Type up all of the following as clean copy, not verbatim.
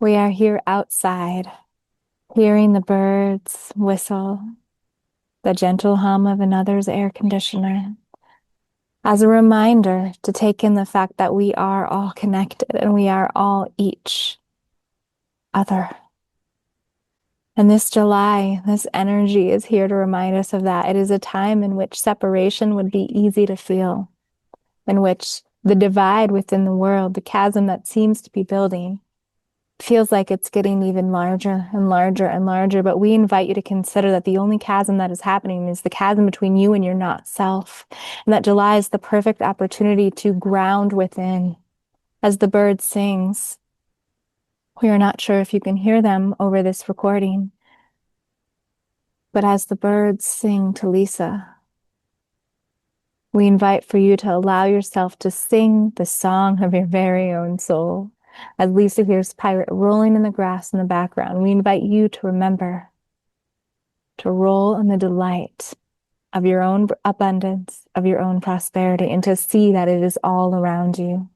We are here outside, hearing the birds whistle, the gentle hum of another's air conditioner, as a reminder to take in the fact that we are all connected and we are all each other. And this July, this energy is here to remind us of that. It is a time in which separation would be easy to feel, in which the divide within the world, the chasm that seems to be building, feels like it's getting even larger and larger and larger. But we invite you to consider that the only chasm that is happening is the chasm between you and your not self. And that July is the perfect opportunity to ground within. As the bird sings, we are not sure if you can hear them over this recording, but as the birds sing to Lisa, we invite for you to allow yourself to sing the song of your very own soul. As Lisa hears Pirate rolling in the grass in the background, we invite you to remember to roll in the delight of your own abundance, of your own prosperity, and to see that it is all around you.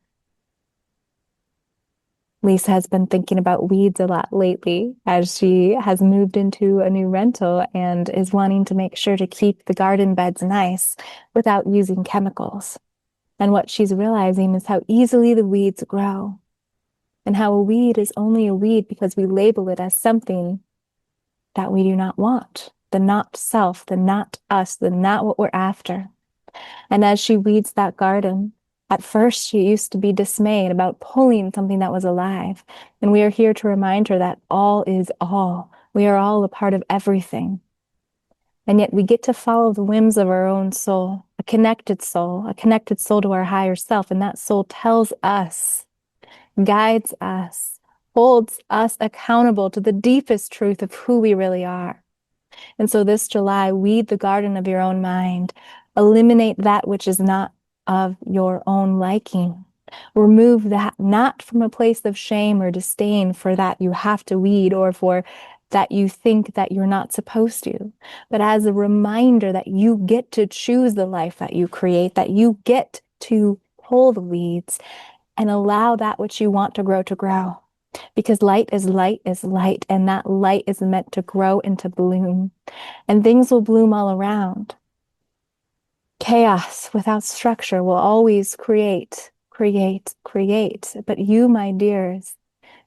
Lisa has been thinking about weeds a lot lately as she has moved into a new rental and is wanting to make sure to keep the garden beds nice without using chemicals. And what she's realizing is how easily the weeds grow, and how a weed is only a weed because we label it as something that we do not want, the not self, the not us, the not what we're after. And as she weeds that garden, at first she used to be dismayed about pulling something that was alive. And we are here to remind her that all is all. We are all a part of everything. And yet we get to follow the whims of our own soul, a connected soul to our higher self. And that soul tells us, guides us, holds us accountable to the deepest truth of who we really are. And so this July, weed the garden of your own mind. Eliminate that which is not of your own liking. Remove that, not from a place of shame or disdain for that you have to weed or for that you think that you're not supposed to, but as a reminder that you get to choose the life that you create, that you get to pull the weeds and allow that which you want to grow. Because light is light is light, and that light is meant to grow and to bloom. And things will bloom all around. Chaos without structure will always create. But you, my dears,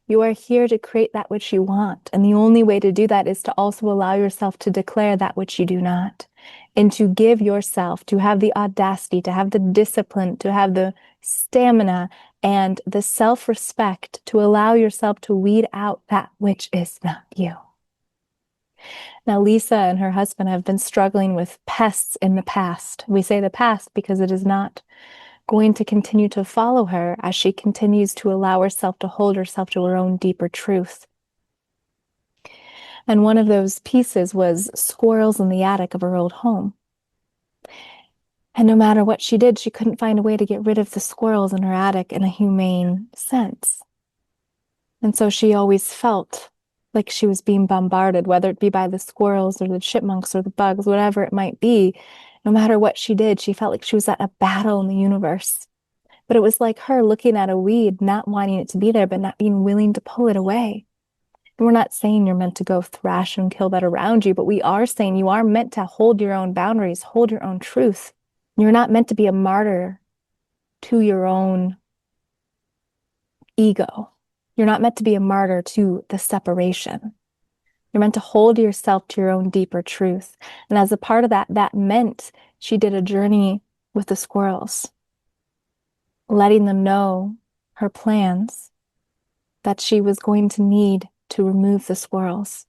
you are here to create that which you want. And the only way to do that is to also allow yourself to declare that which you do not. And to give yourself, to have the audacity, to have the discipline, to have the stamina and the self-respect to allow yourself to weed out that which is not you. Now, Lisa and her husband have been struggling with pests in the past. We say the past because it is not going to continue to follow her as she continues to allow herself to hold herself to her own deeper truth. And one of those pieces was squirrels in the attic of her old home. And no matter what she did, she couldn't find a way to get rid of the squirrels in her attic in a humane sense. And so she always felt like she was being bombarded, whether it be by the squirrels or the chipmunks or the bugs, whatever it might be. No matter what she did, she felt like she was at a battle in the universe. But it was like her looking at a weed, not wanting it to be there, but not being willing to pull it away. And we're not saying you're meant to go thrash and kill that around you, but we are saying you are meant to hold your own boundaries, hold your own truth. You're not meant to be a martyr to your own ego. You're not meant to be a martyr to the separation. You're meant to hold yourself to your own deeper truth. And as a part of that, that meant she did a journey with the squirrels, letting them know her plans, that she was going to need to remove the squirrels,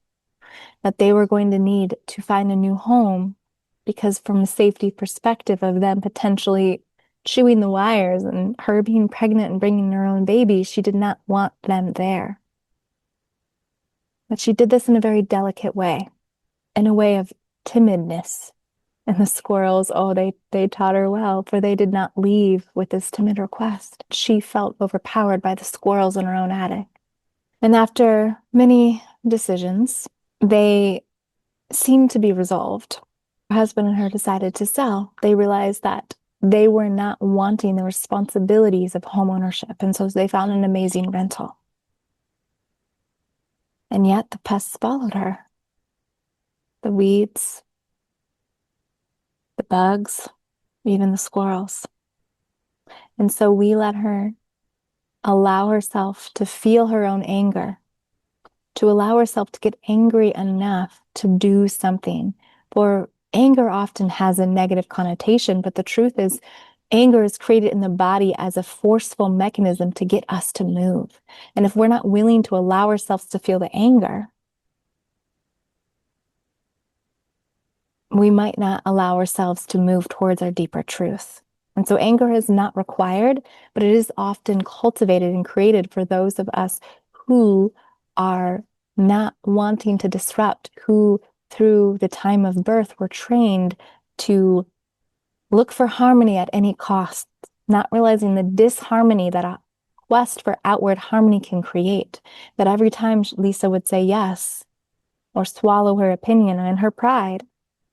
that they were going to need to find a new home, because from a safety perspective of them potentially chewing the wires and her being pregnant and bringing her own baby, she did not want them there. But she did this in a very delicate way, in a way of timidness. And the squirrels, oh, they taught her well, for they did not leave with this timid request. She felt overpowered by the squirrels in her own attic. And after many decisions, they seemed to be resolved. Her husband and her decided to sell. They realized that they were not wanting the responsibilities of home ownership, and so they found an amazing rental. And yet the pests followed her. The weeds, the bugs, even the squirrels. And so we let her allow herself to feel her own anger, to allow herself to get angry enough to do something. For anger often has a negative connotation, but the truth is, anger is created in the body as a forceful mechanism to get us to move. And if we're not willing to allow ourselves to feel the anger, we might not allow ourselves to move towards our deeper truth. And so anger is not required, but it is often cultivated and created for those of us who are not wanting to disrupt, who through the time of birth were trained to look for harmony at any cost, not realizing the disharmony that a quest for outward harmony can create. That every time Lisa would say yes or swallow her opinion and her pride,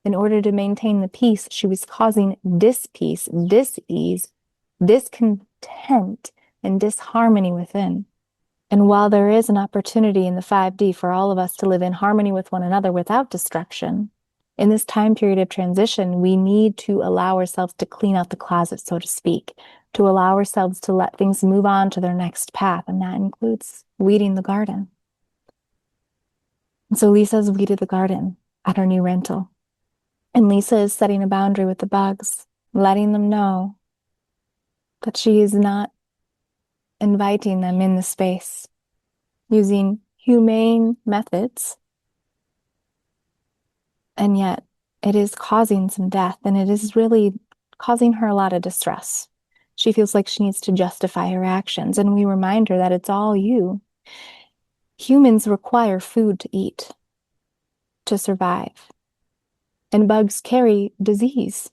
in order to maintain the peace, she was causing dis-peace, dis-ease, discontent, and disharmony within. And while there is an opportunity in the 5D for all of us to live in harmony with one another without destruction, in this time period of transition, we need to allow ourselves to clean out the closet, so to speak, to allow ourselves to let things move on to their next path. And that includes weeding the garden. And so Lisa's weeded the garden at her new rental. And Lisa is setting a boundary with the bugs, letting them know that she is not inviting them in the space, using humane methods. And yet it is causing some death, and it is really causing her a lot of distress. She feels like she needs to justify her actions, and we remind her that it's all you. Humans require food to eat, to survive. And bugs carry disease.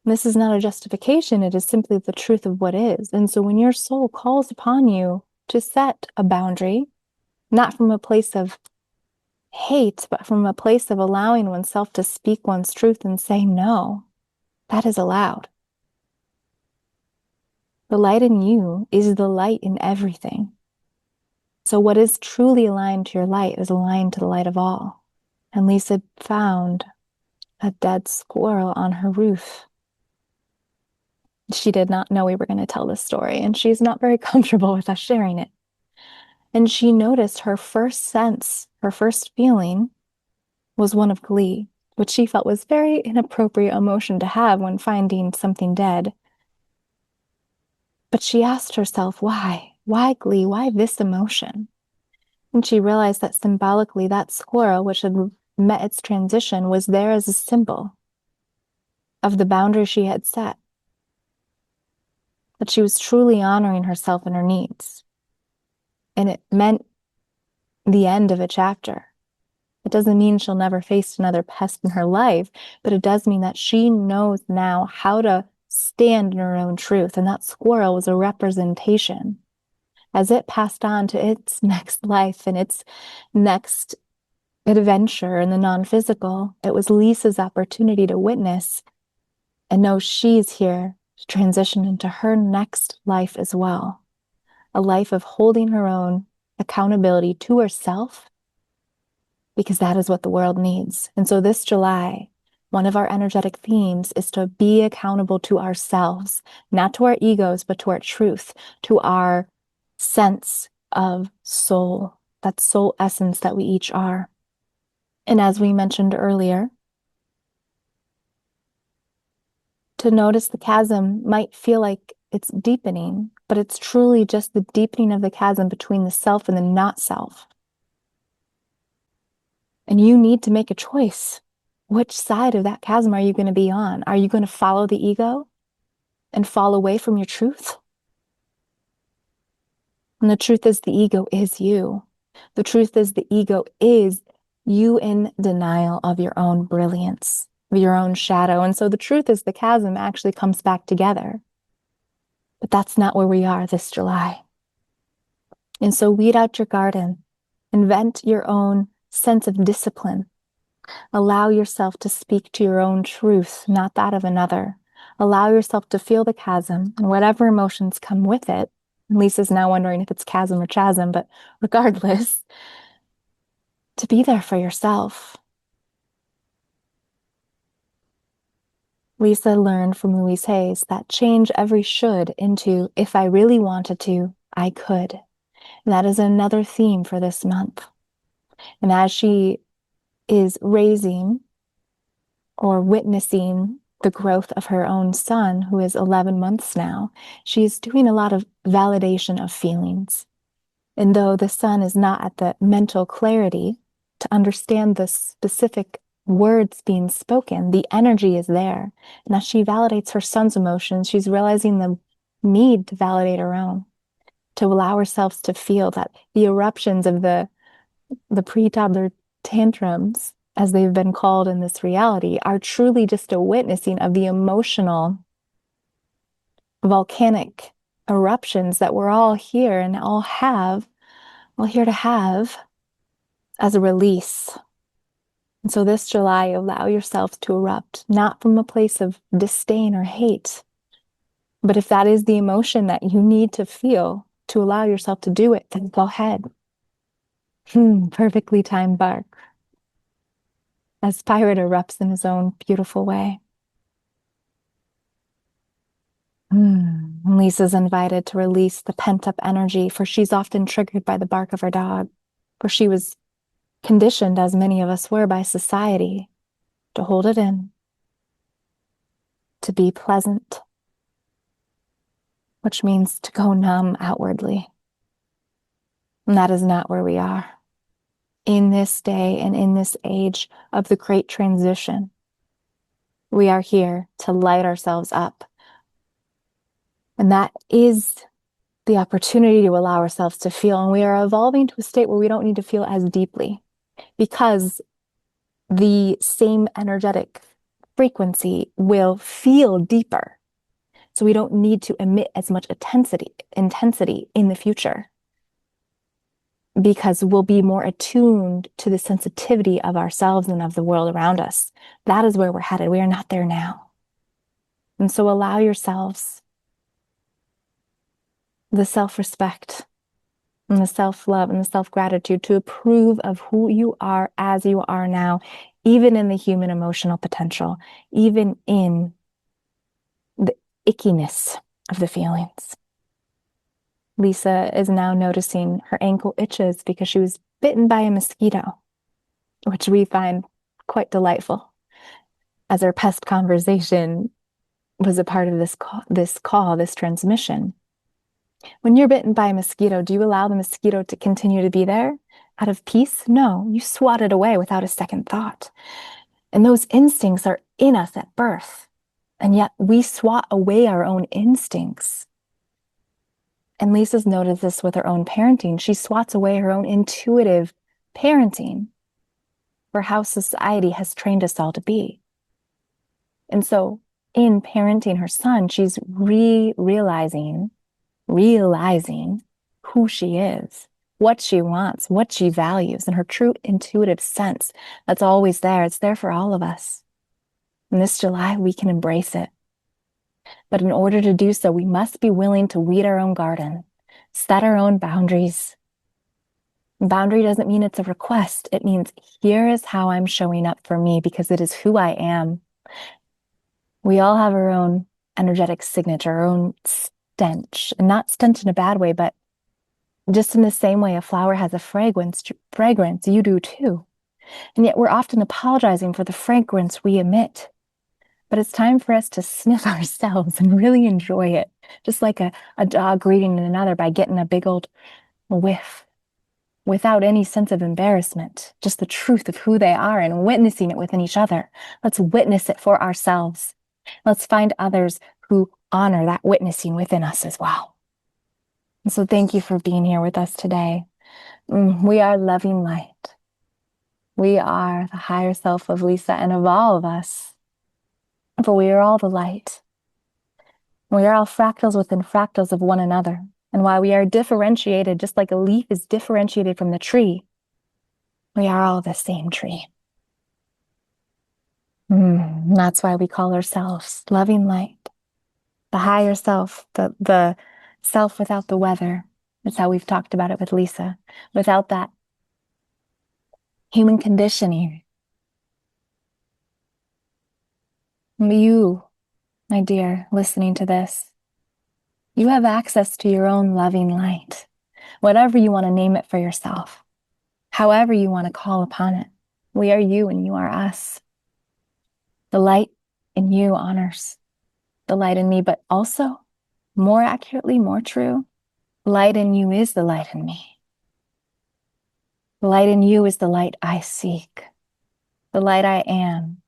This is not a justification, it is simply the truth of what is. And so when your soul calls upon you to set a boundary, not from a place of hate, but from a place of allowing oneself to speak one's truth and say no, that is allowed. The light in you is the light in everything. So what is truly aligned to your light is aligned to the light of all. And Lisa found a dead squirrel on her roof. She did not know we were going to tell this story, and she's not very comfortable with us sharing it. And she noticed her first sense, her first feeling was one of glee, which she felt was very inappropriate emotion to have when finding something dead. But she asked herself, why? Why glee? Why this emotion? And she realized that symbolically that squirrel, which had met its transition, was there as a symbol of the boundary she had set. That she was truly honoring herself and her needs. And it meant the end of a chapter. It doesn't mean she'll never face another pest in her life, but it does mean that she knows now how to stand in her own truth. And that squirrel was a representation. As it passed on to its next life and its next adventure in the non-physical, it was Lisa's opportunity to witness and know she's here to transition into her next life as well. A life of holding her own accountability to herself, because that is what the world needs. And so this July, one of our energetic themes is to be accountable to ourselves, not to our egos, but to our truth, to our sense of soul, that soul essence that we each are. And as we mentioned earlier, to notice the chasm might feel like it's deepening, but it's truly just the deepening of the chasm between the self and the not self. And you need to make a choice. Which side of that chasm are you going to be on? Are you going to follow the ego and fall away from your truth? And the truth is the ego is you. The truth is the ego is you in denial of your own brilliance, of your own shadow. And so the truth is the chasm actually comes back together. But that's not where we are this July. And so weed out your garden, invent your own sense of discipline. Allow yourself to speak to your own truth, not that of another. Allow yourself to feel the chasm and whatever emotions come with it. And Lisa's now wondering if it's chasm or chasm, but regardless, to be there for yourself. Lisa learned from Louise Hayes that change every should into if I really wanted to, I could. And that is another theme for this month. And as she is raising or witnessing the growth of her own son, who is 11 months now, she's doing a lot of validation of feelings. And though the son is not at the mental clarity to understand the specific words being spoken, the energy is there. And as she validates her son's emotions, she's realizing the need to validate her own, to allow ourselves to feel that the eruptions of the pre-toddler tantrums, as they've been called in this reality, are truly just a witnessing of the emotional volcanic eruptions that we're all here and all here to have as a release. And so this July, allow yourself to erupt, not from a place of disdain or hate, but if that is the emotion that you need to feel to allow yourself to do it, then go ahead. Perfectly timed bark, as Pirate erupts in his own beautiful way. Lisa's invited to release the pent-up energy, for she's often triggered by the bark of her dog, for she was conditioned, as many of us were, by society, to hold it in, to be pleasant, which means to go numb outwardly. And that is not where we are. In this day and in this age of the great transition, we are here to light ourselves up. And that is the opportunity to allow ourselves to feel. And we are evolving to a state where we don't need to feel as deeply, because the same energetic frequency will feel deeper. So we don't need to emit as much intensity in the future, because we'll be more attuned to the sensitivity of ourselves and of the world around us. That is where we're headed. We are not there now. And so allow yourselves the self-respect and the self-love and the self-gratitude to approve of who you are as you are now, even in the human emotional potential, even in the ickiness of the feelings. Lisa is now noticing her ankle itches because she was bitten by a mosquito, which we find quite delightful, as our pest conversation was a part of this transmission. When you're bitten by a mosquito, do you allow the mosquito to continue to be there out of peace? No, you swat it away without a second thought. And those instincts are in us at birth. And yet we swat away our own instincts. And Lisa's noticed this with her own parenting. She swats away her own intuitive parenting for how society has trained us all to be. And so in parenting her son, she's realizing who she is, what she wants, what she values, and her true intuitive sense that's always there. It's there for all of us. And this July, we can embrace it. But in order to do so, we must be willing to weed our own garden, set our own boundaries. Boundary doesn't mean it's a request. It means here is how I'm showing up for me, because it is who I am. We all have our own energetic signature, our own stench, and not stench in a bad way, but just in the same way a flower has a fragrance, you do too. And yet we're often apologizing for the fragrance we emit. But it's time for us to sniff ourselves and really enjoy it, just like a dog greeting another by getting a big old whiff, without any sense of embarrassment, just the truth of who they are and witnessing it within each other. Let's witness it for ourselves. Let's find others who honor that witnessing within us as well. And so thank you for being here with us today. We are loving light. We are the higher self of Lisa and of all of us. For we are all the light. We are all fractals within fractals of one another. And while we are differentiated, just like a leaf is differentiated from the tree, we are all the same tree. That's why we call ourselves loving light. The higher self, the self without the weather. That's how we've talked about it with Lisa. Without that human conditioning. You, my dear, listening to this, you have access to your own loving light, whatever you want to name it for yourself, however you want to call upon it. We are you and you are us. The light in you honors the light in me, but also, more accurately, more true, light in you is the light in me. The light in you is the light I seek. The light I am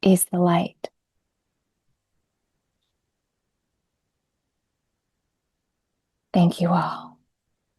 is the light. Thank you all.